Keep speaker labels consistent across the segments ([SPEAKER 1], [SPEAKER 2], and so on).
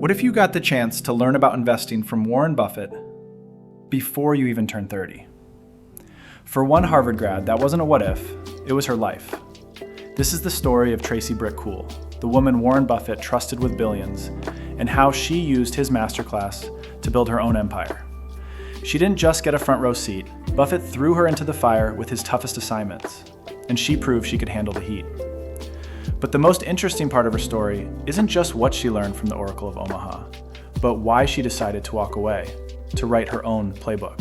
[SPEAKER 1] What if you got the chance to learn about investing from Warren Buffett before you even turned 30? For one Harvard grad, that wasn't a what if, it was her life. This is the story of Tracy Britt Cool, the woman Warren Buffett trusted with billions, and how she used his masterclass to build her own empire. She didn't just get a front row seat. Buffett threw her into the fire with his toughest assignments, and she proved she could handle the heat. But the most interesting part of her story isn't just what she learned from the Oracle of Omaha, but why she decided to walk away, to write her own playbook.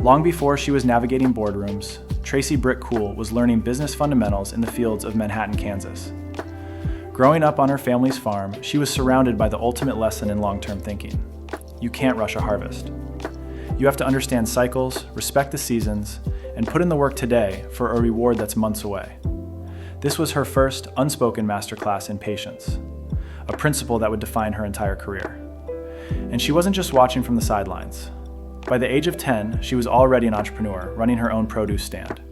[SPEAKER 1] Long before she was navigating boardrooms, Tracy Britt Cool was learning business fundamentals in the fields of Manhattan, Kansas. Growing up on her family's farm, she was surrounded by the ultimate lesson in long-term thinking. You can't rush a harvest. You have to understand cycles, respect the seasons, and put in the work today for a reward that's months away. This was her first unspoken masterclass in patience, a principle that would define her entire career. And she wasn't just watching from the sidelines. By the age of 10, she was already an entrepreneur, running her own produce stand.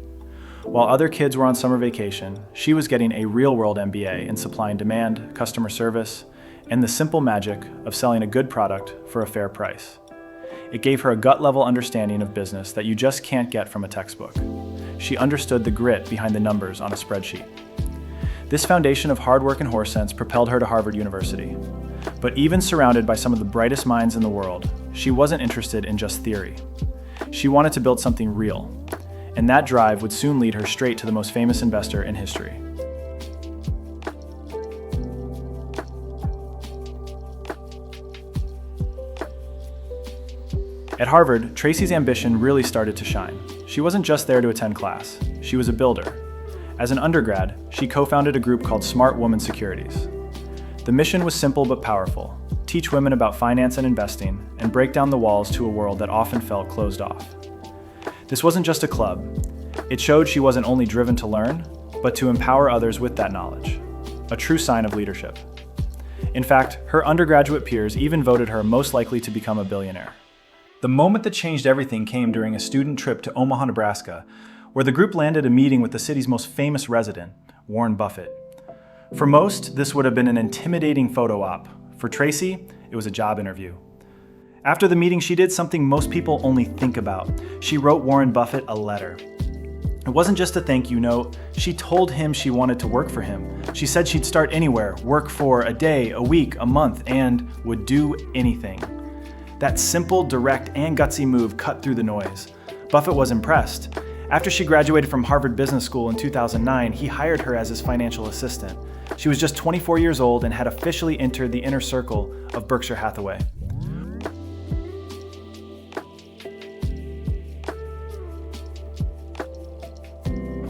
[SPEAKER 1] While other kids were on summer vacation, she was getting a real-world MBA in supply and demand, customer service, and the simple magic of selling a good product for a fair price. It gave her a gut-level understanding of business that you just can't get from a textbook. She understood the grit behind the numbers on a spreadsheet. This foundation of hard work and horse sense propelled her to Harvard University. But even surrounded by some of the brightest minds in the world, she wasn't interested in just theory. She wanted to build something real, and that drive would soon lead her straight to the most famous investor in history. At Harvard, Tracy's ambition really started to shine. She wasn't just there to attend class, she was a builder. As an undergrad, she co-founded a group called Smart Woman Securities. The mission was simple but powerful: teach women about finance and investing, and break down the walls to a world that often felt closed off. This wasn't just a club. It showed she wasn't only driven to learn, but to empower others with that knowledge, a true sign of leadership. In fact, her undergraduate peers even voted her most likely to become a billionaire. The moment that changed everything came during a student trip to Omaha, Nebraska, where the group landed a meeting with the city's most famous resident, Warren Buffett. For most, this would have been an intimidating photo op. For Tracy, it was a job interview. After the meeting, she did something most people only think about. She wrote Warren Buffett a letter. It wasn't just a thank you note. She told him she wanted to work for him. She said she'd start anywhere, work for a day, a week, a month, and would do anything. That simple, direct, and gutsy move cut through the noise. Buffett was impressed. After she graduated from Harvard Business School in 2009, he hired her as his financial assistant. She was just 24 years old and had officially entered the inner circle of Berkshire Hathaway.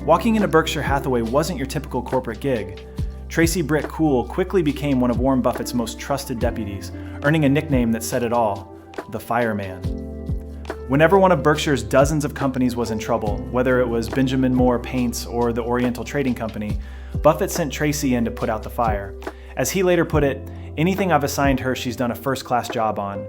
[SPEAKER 1] Walking into Berkshire Hathaway wasn't your typical corporate gig. Tracy Britt Cool quickly became one of Warren Buffett's most trusted deputies, earning a nickname that said it all: the Fireman. Whenever one of Berkshire's dozens of companies was in trouble, whether it was Benjamin Moore Paints or the Oriental Trading Company, Buffett sent Tracy in to put out the fire. As he later put it, "Anything I've assigned her, she's done a first-class job on."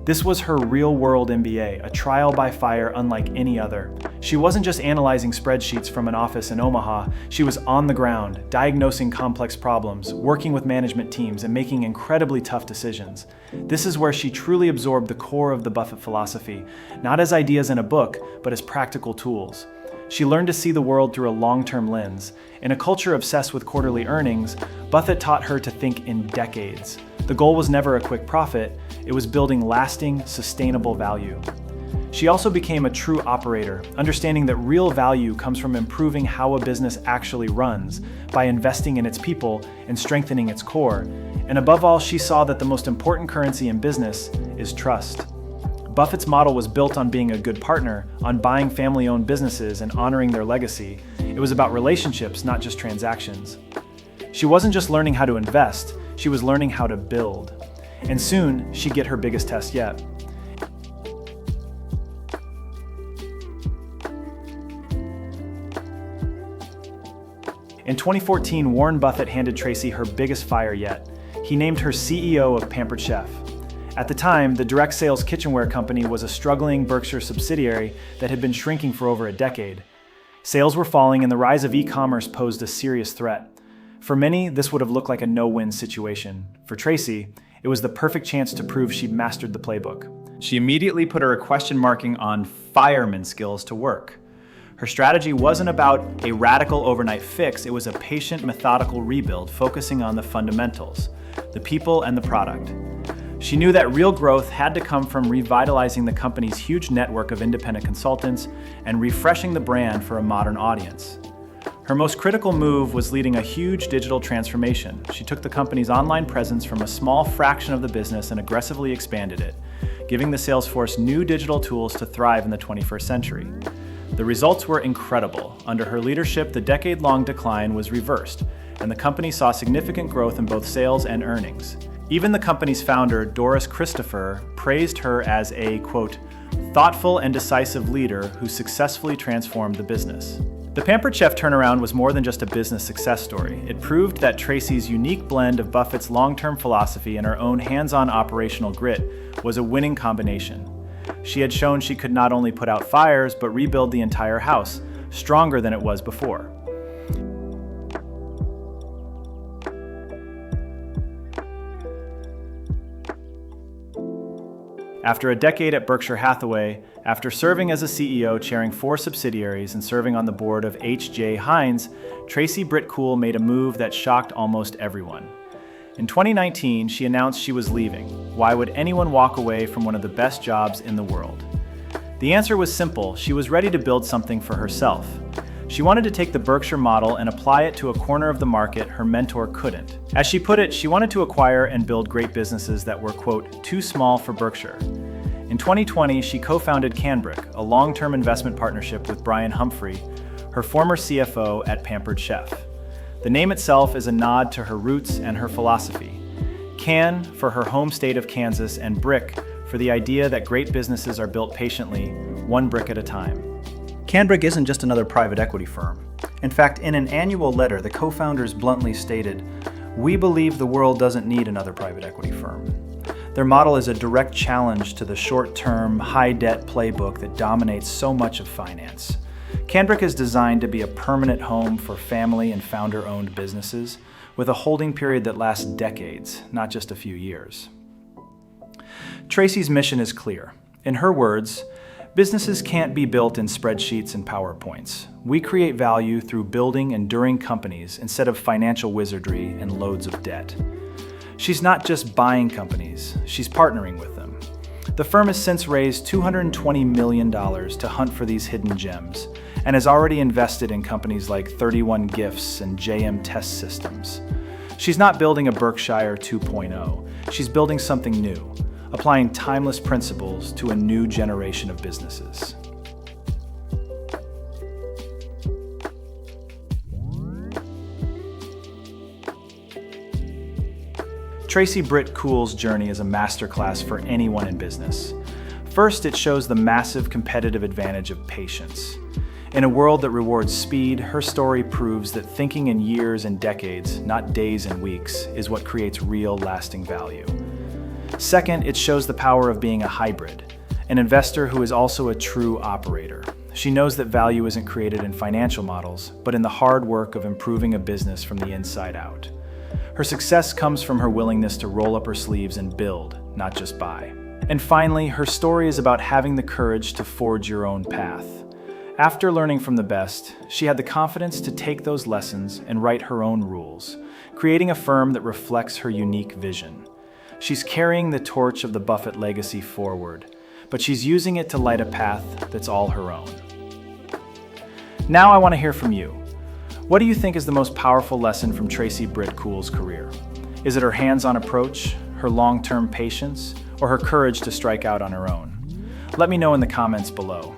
[SPEAKER 1] This was her real-world MBA, a trial by fire unlike any other. She wasn't just analyzing spreadsheets from an office in Omaha, she was on the ground, diagnosing complex problems, working with management teams, and making incredibly tough decisions. This is where she truly absorbed the core of the Buffett philosophy, not as ideas in a book, but as practical tools. She learned to see the world through a long-term lens. In a culture obsessed with quarterly earnings, Buffett taught her to think in decades. The goal was never a quick profit, it was building lasting, sustainable value. She also became a true operator, understanding that real value comes from improving how a business actually runs, by investing in its people and strengthening its core. And above all, she saw that the most important currency in business is trust. Buffett's model was built on being a good partner, on buying family-owned businesses and honoring their legacy. It was about relationships, not just transactions. She wasn't just learning how to invest, she was learning how to build. And soon, she'd get her biggest test yet. In 2014, Warren Buffett handed Tracy her biggest fire yet. He named her CEO of Pampered Chef. At the time, the direct sales kitchenware company was a struggling Berkshire subsidiary that had been shrinking for over a decade. Sales were falling and the rise of e-commerce posed a serious threat. For many, this would have looked like a no-win situation. For Tracy, it was the perfect chance to prove she'd mastered the playbook. She immediately put her question marking on fireman skills to work. Her strategy wasn't about a radical overnight fix, it was a patient, methodical rebuild focusing on the fundamentals, the people and the product. She knew that real growth had to come from revitalizing the company's huge network of independent consultants and refreshing the brand for a modern audience. Her most critical move was leading a huge digital transformation. She took the company's online presence from a small fraction of the business and aggressively expanded it, giving the sales force new digital tools to thrive in the 21st century. The results were incredible. Under her leadership, the decade-long decline was reversed, and the company saw significant growth in both sales and earnings. Even the company's founder, Doris Christopher, praised her as a, quote, thoughtful and decisive leader who successfully transformed the business. The Pampered Chef turnaround was more than just a business success story. It proved that Tracy's unique blend of Buffett's long-term philosophy and her own hands-on operational grit was a winning combination. She had shown she could not only put out fires, but rebuild the entire house, stronger than it was before. After a decade at Berkshire Hathaway, after serving as a CEO, chairing 4 subsidiaries, and serving on the board of H.J. Heinz, Tracy Britt Cool made a move that shocked almost everyone. In 2019, she announced she was leaving. Why would anyone walk away from one of the best jobs in the world? The answer was simple. She was ready to build something for herself. She wanted to take the Berkshire model and apply it to a corner of the market her mentor couldn't. As she put it, she wanted to acquire and build great businesses that were, quote, too small for Berkshire. In 2020, she co-founded Kanbrick, a long-term investment partnership with Brian Humphrey, her former CFO at Pampered Chef. The name itself is a nod to her roots and her philosophy. Can for her home state of Kansas, and Brick for the idea that great businesses are built patiently, one brick at a time. Kanbrick isn't just another private equity firm. In fact, in an annual letter, the co-founders bluntly stated, "We believe the world doesn't need another private equity firm." Their model is a direct challenge to the short-term, high-debt playbook that dominates so much of finance. Kanbrick is designed to be a permanent home for family and founder-owned businesses, with a holding period that lasts decades, not just a few years. Tracy's mission is clear. In her words, businesses can't be built in spreadsheets and PowerPoints. We create value through building enduring companies instead of financial wizardry and loads of debt. She's not just buying companies, she's partnering with them. The firm has since raised $220 million to hunt for these hidden gems, and has already invested in companies like 31 Gifts and JM Test Systems. She's not building a Berkshire 2.0, she's building something new, applying timeless principles to a new generation of businesses. Tracy Britt Cool's journey is a masterclass for anyone in business. First, it shows the massive competitive advantage of patience. In a world that rewards speed, her story proves that thinking in years and decades, not days and weeks, is what creates real, lasting value. Second, it shows the power of being a hybrid, an investor who is also a true operator. She knows that value isn't created in financial models, but in the hard work of improving a business from the inside out. Her success comes from her willingness to roll up her sleeves and build, not just buy. And finally, her story is about having the courage to forge your own path. After learning from the best, she had the confidence to take those lessons and write her own rules, creating a firm that reflects her unique vision. She's carrying the torch of the Buffett legacy forward, but she's using it to light a path that's all her own. Now I want to hear from you. What do you think is the most powerful lesson from Tracy Britt Cool's career? Is it her hands-on approach, her long-term patience, or her courage to strike out on her own? Let me know in the comments below.